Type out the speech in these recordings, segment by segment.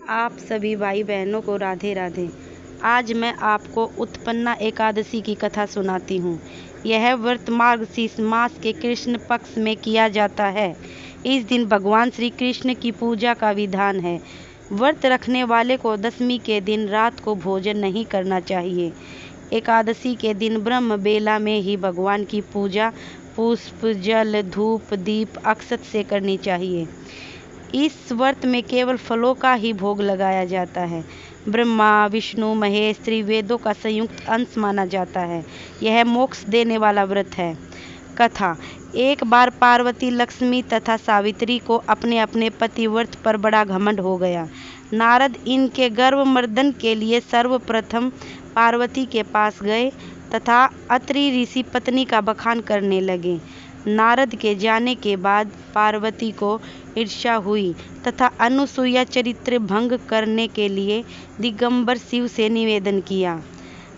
आप सभी भाई बहनों को राधे राधे। आज मैं आपको उत्पन्ना एकादशी की कथा सुनाती हूँ। यह व्रत मार्गशीर्ष मास के कृष्ण पक्ष में किया जाता है। इस दिन भगवान श्री कृष्ण की पूजा का विधान है। व्रत रखने वाले को दशमी के दिन रात को भोजन नहीं करना चाहिए। एकादशी के दिन ब्रह्म बेला में ही भगवान की पूजा पुष्प, जल, धूप, दीप, अक्षत से करनी चाहिए। इस व्रत में केवल फलों का ही भोग लगाया जाता है। ब्रह्मा, विष्णु, महेश त्रिवेदों का संयुक्त अंश माना जाता है। यह मोक्ष देने वाला व्रत है। कथा। एक बार पार्वती, लक्ष्मी तथा सावित्री को अपने अपने पतिव्रत पर बड़ा घमंड हो गया। नारद इनके गर्वमर्दन के लिए सर्वप्रथम पार्वती के पास गए तथा अत्रि ऋषि पत्नी का बखान करने लगे। नारद के जाने के बाद पार्वती को ईर्ष्या हुई तथा अनुसूया चरित्र भंग करने के लिए दिगंबर शिव से निवेदन किया।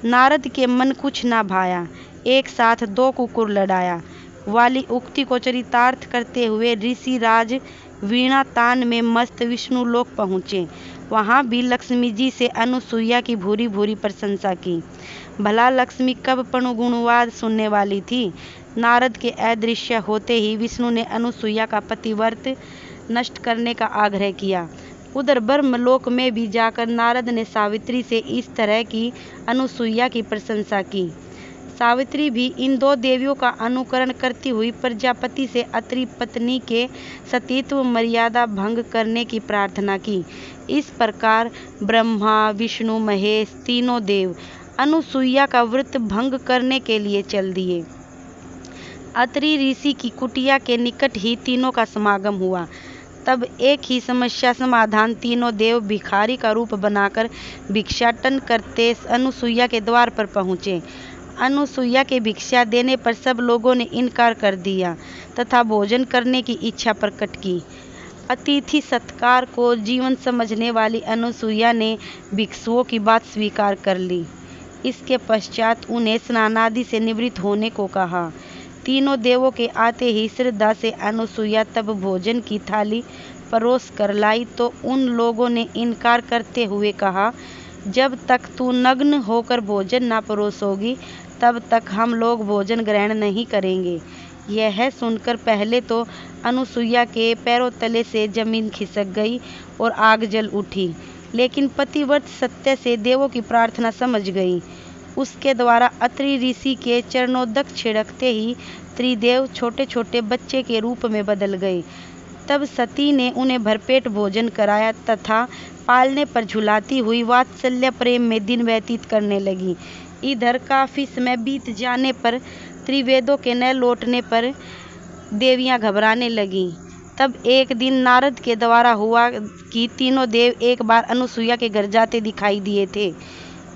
नारद के मन कुछ ना भाया। एक साथ दो कुकुर लड़ाया वाली उक्ति को चरितार्थ करते हुए ऋषि राज वीणा तान में मस्त विष्णु लोक पहुँचे। वहाँ भी लक्ष्मी जी से अनुसूया की भूरी भूरी प्रशंसा की। भला लक्ष्मी कब पणुगुणवाद सुनने वाली थी। नारद के अदृश्य होते ही विष्णु ने अनुसूया का पतिव्रत नष्ट करने का आग्रह किया। उधर ब्रह्मलोक में भी जाकर नारद ने सावित्री से इस तरह की अनुसूया की प्रशंसा की। सावित्री भी इन दो देवियों का अनुकरण करती हुई प्रजापति से अत्रि पत्नी के सतीत्व मर्यादा भंग करने की प्रार्थना की। इस प्रकार ब्रह्मा, विष्णु, महेश तीनों देव अनुसूया का व्रत भंग करने के लिए चल दिए। अत्रि ऋषि की कुटिया के निकट ही तीनों का समागम हुआ। तब एक ही समस्या समाधान तीनों देव भिखारी का रूप बनाकर भिक्षाटन करते अनुसूया के द्वार पर पहुँचे। अनुसूया के भिक्षा देने पर सब लोगों ने इनकार कर दिया तथा भोजन करने की इच्छा प्रकट की। अतिथि सत्कार को जीवन समझने वाली अनुसूया ने भिक्षुओं की बात स्वीकार कर ली। इसके पश्चात उन्हें स्नानादि से निवृत्त होने को कहा। तीनों देवों के आते ही श्रद्धा से अनुसूया तब भोजन की थाली परोस कर लाई तो उन लोगों ने इनकार करते हुए कहा, जब तक तू नग्न होकर भोजन ना परोसोगी तब तक हम लोग भोजन ग्रहण नहीं करेंगे। यह सुनकर पहले तो अनुसूया के पैरों तले से जमीन खिसक गई और आग जल उठी, लेकिन पतिव्रत सत्य से देवों की प्रार्थना समझ गई। उसके द्वारा अत्रि ऋषि के चरणोदक छिड़कते ही त्रिदेव छोटे छोटे बच्चे के रूप में बदल गए। तब सती ने उन्हें भरपेट भोजन कराया तथा पालने पर झुलाती हुई वात्सल्य प्रेम में दिन व्यतीत करने लगी। इधर काफी समय बीत जाने पर त्रिवेदों के न लौटने पर देवियां घबराने लगीं। तब एक दिन नारद के द्वारा हुआ कि तीनों देव एक बार अनुसूया के घर जाते दिखाई दिए थे।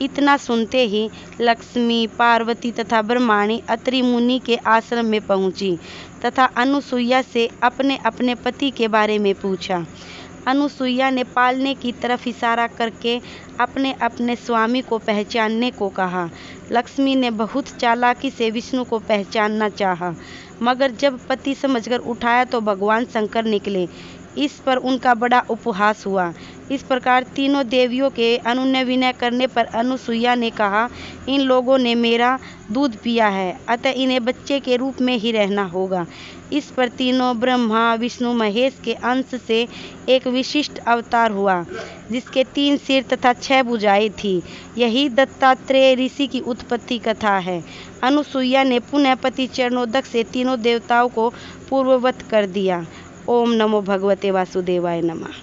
इतना सुनते ही लक्ष्मी, पार्वती तथा ब्रह्माणी अत्रि मुनि के आश्रम में पहुंची तथा अनुसूया से अपने अपने पति के बारे में पूछा। अनुसूया ने पालने की तरफ इशारा करके अपने अपने स्वामी को पहचानने को कहा। लक्ष्मी ने बहुत चालाकी से विष्णु को पहचानना चाहा, मगर जब पति समझकर उठाया तो भगवान शंकर निकले। इस पर उनका बड़ा उपहास हुआ। इस प्रकार तीनों देवियों के अनुनय विनय करने पर अनुसूया ने कहा, इन लोगों ने मेरा दूध पिया है, अतः इन्हें बच्चे के रूप में ही रहना होगा। इस पर तीनों ब्रह्मा, विष्णु, महेश के अंश से एक विशिष्ट अवतार हुआ, जिसके 3 सिर तथा 6 भुजाएं थी। यही दत्तात्रेय ऋषि की उत्पत्ति कथा है। अनुसूया ने पुनः पति चरणोदक से तीनों देवताओं को पूर्ववत कर दिया। ओम नमो भगवते वासुदेवाय नमः।